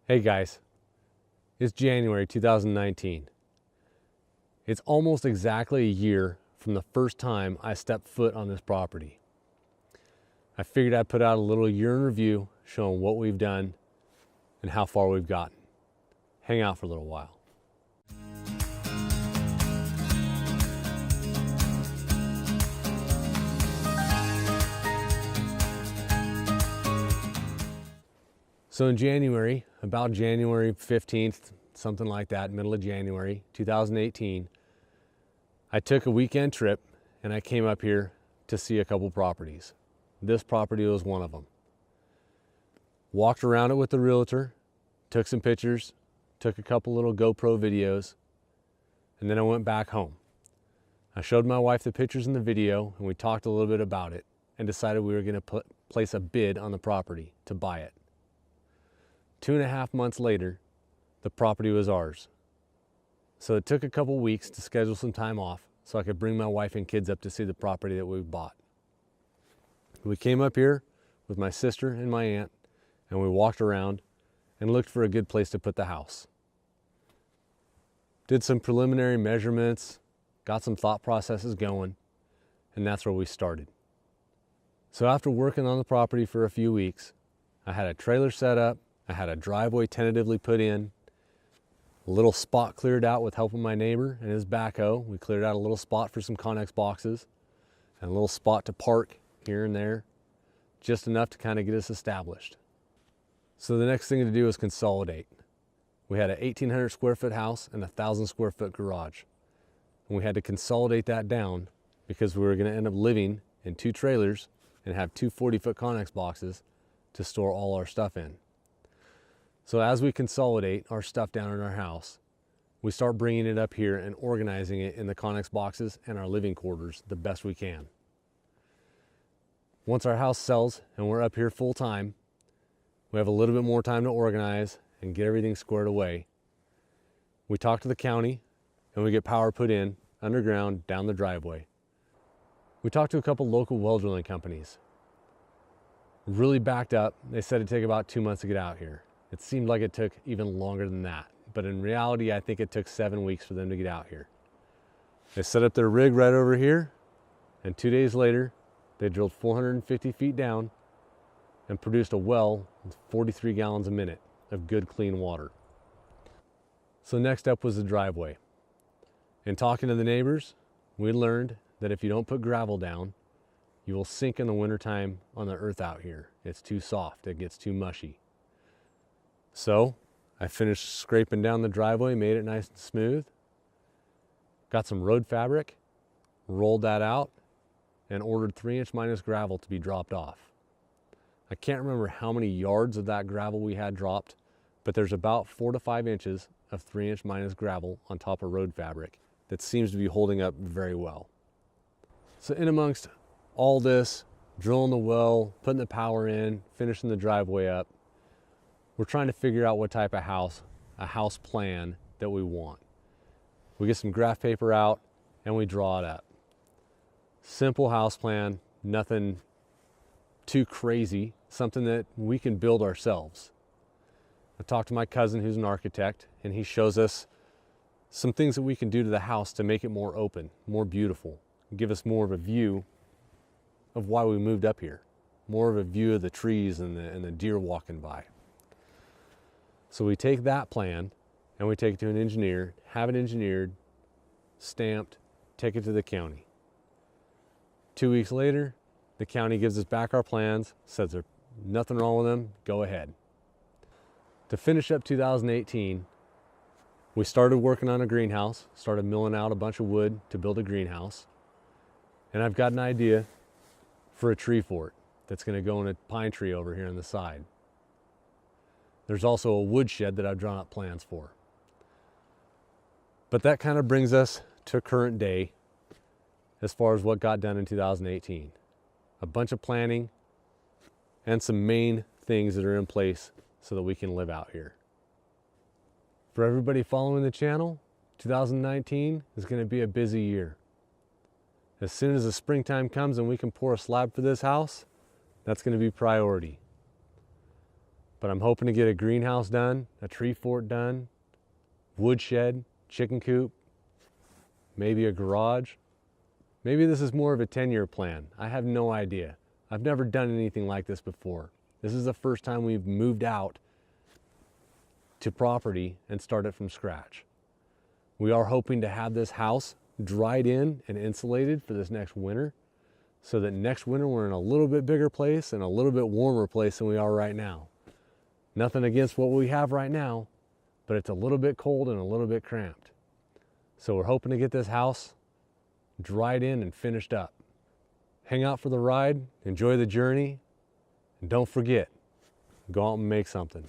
Hey guys, it's January 2019. It's almost exactly a year from the first time I stepped foot on this property. I figured I'd put out a little year in review showing what we've done and how far we've gotten. Hang out for a little while. So in January, about January 15th, something like that, middle of January 2018, I took a weekend trip and I came up here to see a couple properties. This property was one of them. Walked around it with the realtor, took some pictures, took a couple little GoPro videos, and then I went back home. I showed my wife the pictures and the video, and we talked a little bit about it and decided we were going to place a bid on the property to buy it. 2.5 months later, the property was ours. So it took a couple weeks to schedule some time off so I could bring my wife and kids up to see the property that we bought. We came up here with my sister and my aunt, and we walked around and looked for a good place to put the house. Did some preliminary measurements, got some thought processes going, and that's where we started. So after working on the property for a few weeks, I had a trailer set up, I had a driveway tentatively put in, a little spot cleared out with help of my neighbor and his backhoe. We cleared out a little spot for some Connex boxes and a little spot to park here and there, just enough to kind of get us established. So the next thing to do is consolidate. We had an 1,800 square foot house and a 1,000 square foot garage. And we had to consolidate that down because we were going to end up living in 2 trailers and have 2 40-foot Connex boxes to store all our stuff in. So as we consolidate our stuff down in our house, we start bringing it up here and organizing it in the Connex boxes and our living quarters the best we can. Once our house sells and we're up here full time, we have a little bit more time to organize and get everything squared away. We talk to the county and we get power put in underground down the driveway. We talked to a couple local well drilling companies. Really backed up. They said it'd take about 2 months to get out here. It seemed like it took even longer than that, but in reality, I think it took 7 weeks for them to get out here. They set up their rig right over here, and 2 days later, they drilled 450 feet down and produced a well with 43 gallons a minute of good, clean water. So next up was the driveway. In talking to the neighbors, we learned that if you don't put gravel down, you will sink in the wintertime on the earth out here. It's too soft, it gets too mushy. So I finished scraping down the driveway, made it nice and smooth, got some road fabric, rolled that out, and ordered 3-inch minus gravel to be dropped off. I can't remember how many yards of that gravel we had dropped, but there's about 4 to 5 inches of 3-inch minus gravel on top of road fabric that seems to be holding up very well. So in amongst all this, drilling the well, putting the power in, finishing the driveway up, we're trying to figure out what type of house, a house plan that we want. We get some graph paper out and we draw it up. Simple house plan, nothing too crazy, something that we can build ourselves. I talked to my cousin who's an architect, and he shows us some things that we can do to the house to make it more open, more beautiful, give us more of a view of why we moved up here, more of a view of the trees and the deer walking by. So we take that plan and we take it to an engineer, have it engineered, stamped, take it to the county. 2 weeks later, the county gives us back our plans, says there's nothing wrong with them, go ahead. To finish up 2018, we started working on a greenhouse, started milling out a bunch of wood to build a greenhouse. And I've got an idea for a tree fort that's going to go in a pine tree over here on the side. There's also a woodshed that I've drawn up plans for. But that kind of brings us to current day as far as what got done in 2018. A bunch of planning and some main things that are in place so that we can live out here. For everybody following the channel, 2019 is going to be a busy year. As soon as the springtime comes and we can pour a slab for this house, that's going to be priority. But I'm hoping to get a greenhouse done, a tree fort done, woodshed, chicken coop, maybe a garage. Maybe this is more of a 10-year plan. I have no idea. I've never done anything like this before. This is the first time we've moved out to property and started from scratch. We are hoping to have this house dried in and insulated for this next winter, so that next winter we're in a little bit bigger place and a little bit warmer place than we are right now. Nothing against what we have right now, but it's a little bit cold and a little bit cramped. So we're hoping to get this house dried in and finished up. Hang out for the ride, enjoy the journey, and don't forget, go out and make something.